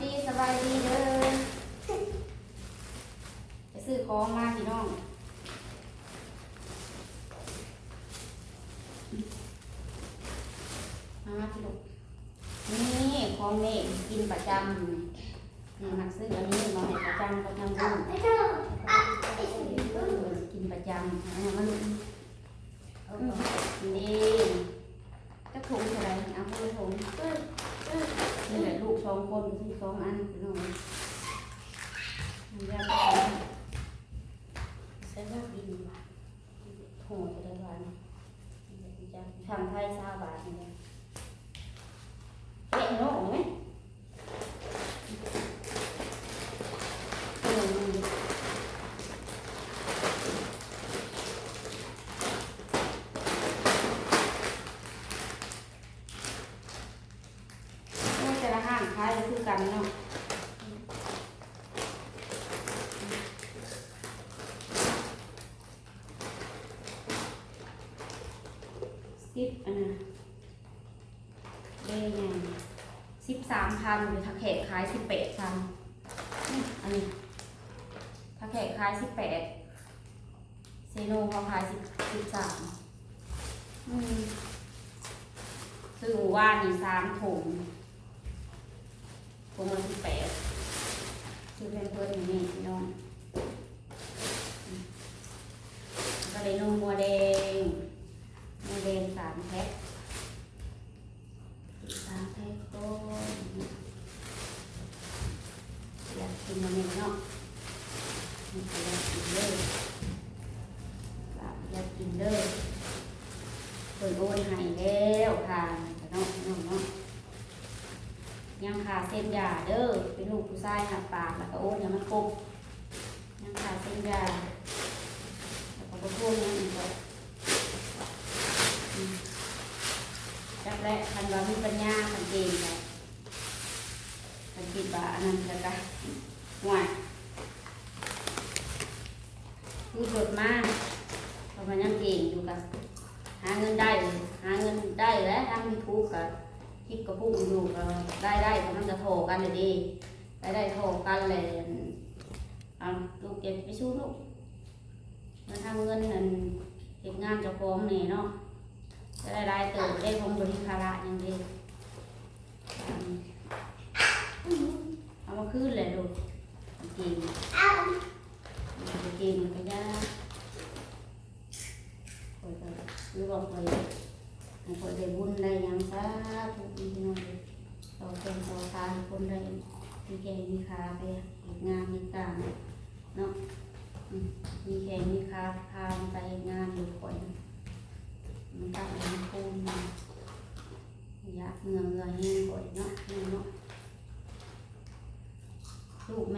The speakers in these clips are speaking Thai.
ดีสบายดีเด้อไปซื้อของมาพี่น้องมาพี่ลูกนี่ของเมฆกินประจำนี่มักซื้ออันนี้มาให้ประจำประจำกินประจำมันนี่จะถุงอะไรเอาไปถุงนี่แหละลูก2 คนซื้อ2 อันพี่น้องมันยากใช้ว่ากินโหดจะได้วันทำไทย20 บาทนี่เอ๊ะน้องไหมแต่ละห้างขายก็คือกันเนาะอันนั้นได้ไง13,000หรือถ้าแขกขาย18,000อันนี้ถ้าแขกขาย18เซโนเขาขาย13ซื้อว่านี่3 ถุงละ18ซื้อเป็นเพื่อนนี่พี่น้องก็เลยนมวัวแดง3 แพ็คก็อยากกินมันเนาะอยากกินเลยอยากกินเลยเปิดโอนให้แล้วค่ะเนาะยังขาเส้นยาเด้อเป็นลูกผู้ชายหักปากแล้วก็โอนยังมันครบยังขาเส้นยาแล้วก็พูดยังอีกจับแรกคันว่ามีปัญญาคันเก่งเลยคันคิดว่าอันนั้นจะได้หวานคือสดมากเพราะมันยังเก่งอยู่กับหาเงินได้แล้วทำยูทูบกับคลิปกับผู้อยู่กับได้เพราะมันจะโถกันเลยดีได้โถกันเลยลูกเก็บไปสู้ลูกมันทำเงินนั่นเก็บงานเจ้าของนี่เนาะจะได้เติมได้คงบริคาระอย่างเดียวเอามาขึ้นเลยลูกกินก็ยากหรือว่าคอยได้บุญได้ยังซะทุกทีน้องเราเป็นต่อทานคนได้มีแข่งมีขาไปงานมีการเนาะมีแข่งมีขาพาไปงานอยู่ก่อนมันตั้งมันคูนอยากเงือแห้งก่อยเนาะลูกแม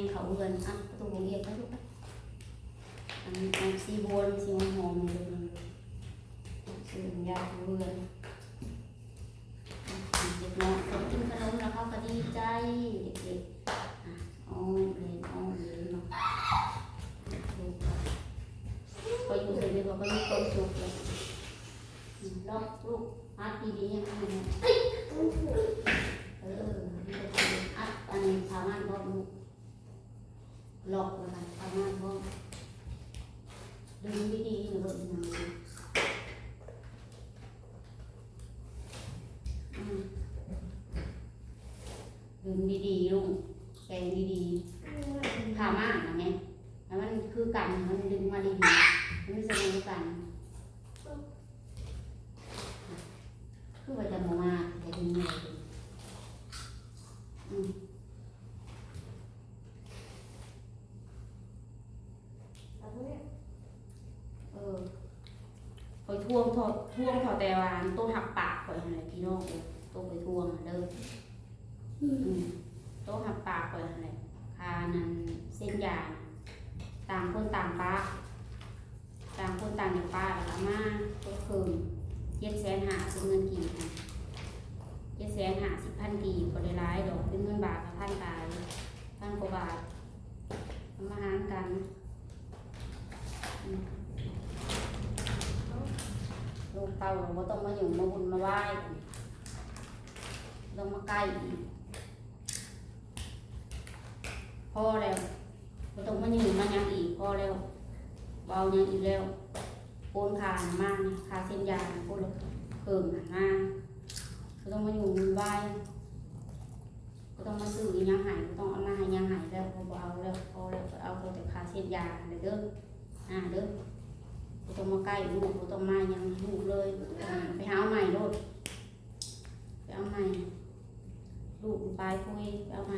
งเขาเรือนอ่ะประตูโรงเรียนไปลูกอันนี้สีบนสีหอมเลยสียาเรือนเด็กน้อยเขากินขนมแล้วเขาก็ดีใจเด็กๆอ๋อเลยเนาะก็อยู่ในนี้ก็มีความสุขเลยล็อกลูกอัดดีๆอย่างนี้อัดอันนี้ทำงานก็ลูกล็อกแล้วกันทำงานก็ดึงดีๆหรือแบบนั้นดึงดีๆลูกแกงดีๆทำมากนะเนี่ยแล้วมันคือกันมันดึงมาดีๆมันไม่ใช่เหมือนกันคือว่าจะมาจะดึงเลยคอยท่วงถอดแต่วานโต๊ะหักปากคอยอะไรพี่น้องเลยโต๊ะไปท่วงเด้อโต๊ะหักปากคอยอะไรคานั้นเส้นยาต่างคนต่างป้าอย่างป้าแล้วมาก็คือ750,000เป็นเงินกี่750,000กี่ก็ได้ร้ายดอกเป็นเงินบาทกับ1,000 บาท1,000 กว่าบาทมาหารกันลูกเต่าเราต้องมาอยู่มาบุญมาไหว้ต้องมาใกล้ อแล้วบ่ต้องมายืนมายังอีกพอแล้วเบายังอีกแล้วโอนขาหามากขาเส้นยาโอนแล้วเพิ่มหนาบ่ต้องมาอยู่วุ่นวายบ่ต้องมาซื้อยังหายบ่ต้องเอามาให้ยังหายแล้วพอบ่เอาแล้วพอแล้วเอาแต่ขาเส้นยาเด้อเด้อบ่ต้องมาใกล้ลูกบ่ต้องมายังลูกเลยไปหาใหม่โลดไปเอาใหม่ลูกไปคุยไปเอาใหม่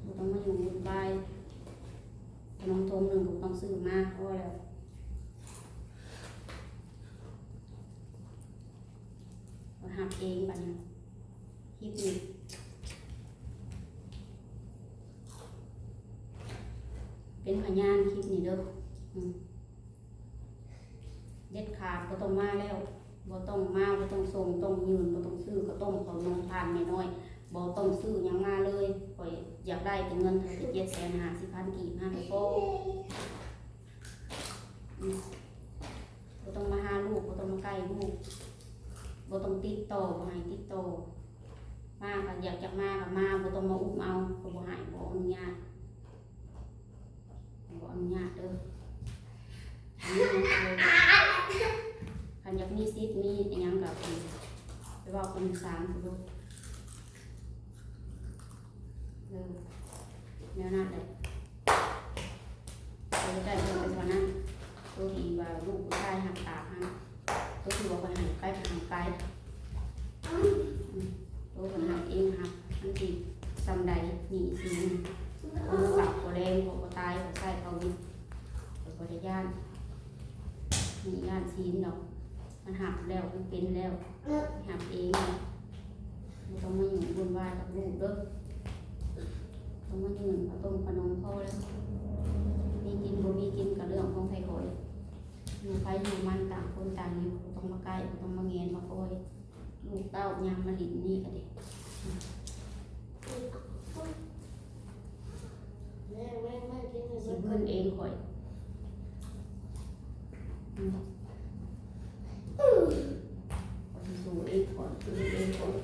บ่ต้องมาอยู่วุ่นวายขนมทงหนึ่งก็ต้องซื้อมาพอแล้วเราหักเองบัดนี้คลิปนี้เป็นพยานคลิปนี้เด้อเด็ดขาดก็ต้องมาแล้วบ่ต้องมาบ่ต้องส่งต้องยืนบ่ต้องซื้อก็ต้องขอนมทานน้อยๆบ่ต้องซื้อหยังมาเลยข่อยอยากได้เป็นเงิน750,000 กีบ5ไปโป้บ่ต้องมาหาลูกบ่ต้องมาใกล้ลูกบ่ต้องติดต่อบ่ให้ติดต่อมาก็อยากจะมาก็มาบ่ต้องมาอุ้มเอาก็บ่ให้บ่อนุญาตเด้อคันอยากมีสิทธิ์มีอิหยังก็ไปเว้ากันศาลพุ่นลูกแนวนั้นเลยเราจะได้เรื่องไปตอนนั้นตัวที่ว่าลูกผู้ชายหักตาหักตัวที่ว่าคนหักใกล้หักไกลตัวคนหักเองหักมันติดซ้ำใดหนีสิคนหลับคนแรงคนตายคนใส่เขาวิคนจะย่านมีย่านซีนดอกมันหักแล้วมันเป็นแล้วหักเองไม่ต้องมาอยู่วุ่นวายกับลูกเด้อต้องมายืนเอาต้มขนมพ่อแล้วมีกินบ่มีกินกับเรื่องของไทยคอยอยู่ไปอยู่มันต่างคนต่างอยู่ต้องมาใกล้ต้องมาเงียนมาคอยลูกเต้ายามมาหลินนี่กันดิสิเพื่อนเองคอยสู่เองก่อนสู่เองก่อน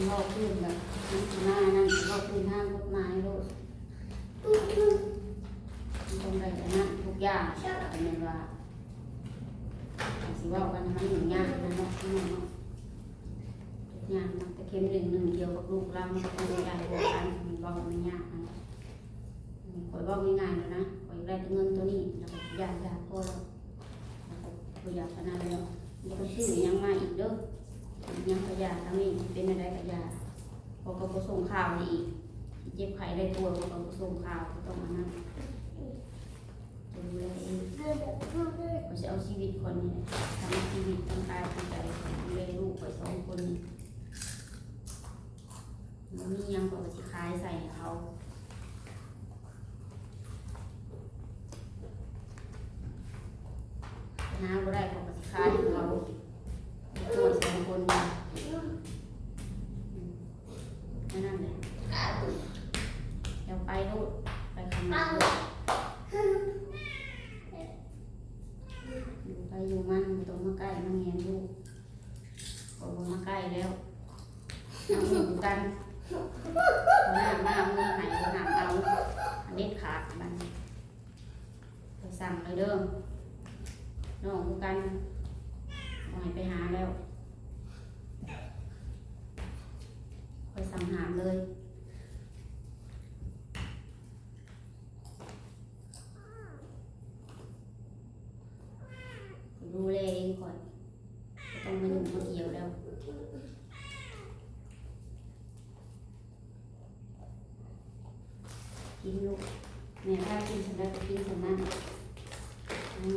เราขึ้นแบบหน้านั่นเราขึ้นห้างกฎหมายโลดตรงใดแต่นั่นทุกอย่างแต่ในว่าสิว่ากันมันหนึ่งยากนะเนาะทุกอย่างมันแต่เข้มหนึ่งเดียวกับลูกเรามันต้องใหญ่กว่ากันมันว่ามันยากนะคอยว่าง่ายๆเลยนะคอยได้เงินตัวนี้แล้วก็อยากพอแล้วก็อยากขนาดแล้วแล้วก็ซื้อยังมาอีกเด้อยังขยะทั้งนี้เป็นอะไรขยะพอก็ส่งข่าวอีกเจ็บไข้ได้ตัวก็ส่งข่าวก็ต้องมานั่งดูแลเองก็จะเอาชีวิตคนนี้ทำชีวิตทั้งกายทั้งใจดูแลลูกไป2 คนมันมียังก็จะคล้ายใส่เขาหาบ่ได้ก็จะคล้ายเขาตัว2 คนนั่นแหละเดี๋ยวไปลูกไปทำงานอยู่ไปอยู่มันตรงมาใกล้มาเงียนลูกก็มาใกล้แล้วนั่งอยู่กันหน้ามามือหายหน้าเอาอันนี้ขาดมันไปสั่งเลยเด้อน้องกันหอยไปหาแล้วไปสั่งหามเลยดูแลเองก่อนต้องมาอยู่มาเกี่ยวแล้วกินลูกแม่ถ้ากินฉันได้ก็กินฉันนั่นแม่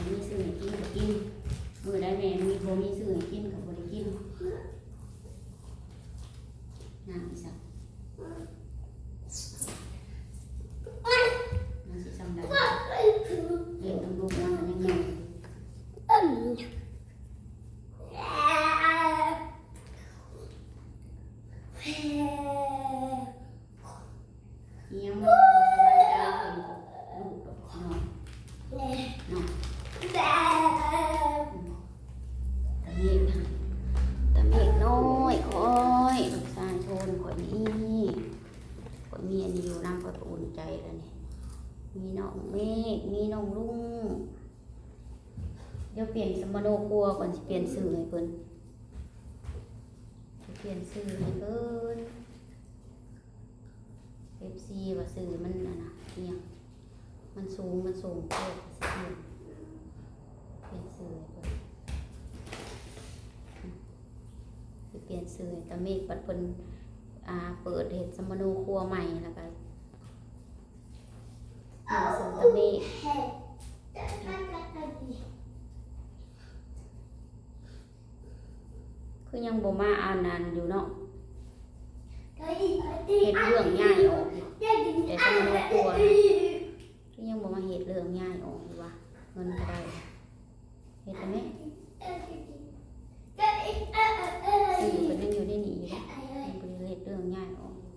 มีซื้อให้กินก็กินมือได้แม่มีโบมีซื้อให้กินกับโบได้กินน่าอีสักน่าสิจำได้เลี้ยงลูกมันยังไงยังไม่สบายใจเลยลูกกับน้อง มีน้องเมฆมีน้องลุงเดี๋ยวเปลี่ยนสมโนครัวก่อนสิเปลี่ยนสื่อให้เพิ่นสิเปลี่ยนสื่อให้เพิ่น FC ว่าสื่อมันน่ะนะเนี่ยมันสูงเกินเปลี่ยนสื่อให้เพิ่นสิเปลี่ยนสื่อให้ตาเมฆบัดเพิ่นเปิดเฮ็ดสมโนครัวใหม่แล้วก็สื่อตาเมฆคือยังบ่มาอ่านนานอยู่เนาะเฮ็ดเรื่องง่ายออกอยู่แต่สมโนครัวคือยังบ่มาเฮ็ดเรื่องง่ายออกอยู่ว่าเงินก็ได้เฮ็ดได้ไหมสื่อเพิ่นยังอยู่ในนี้อยู่เนาะยังบ่ได้เฮ็ดเรื่องง่ายออกอยู่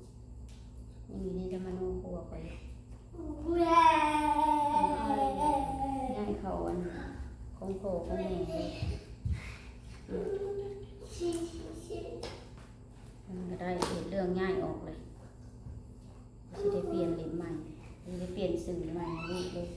ยังอยู่ในสมโนครัวก็อยู่ง่ายเข้าอันของพ่อของแม่เลยมันก็ได้เฮ็ดเรื่องง่ายออกเลยสิได้เปลี่ยนเล่มใหม่สิได้เปลี่ยนสื่อใหม่ลูกเลย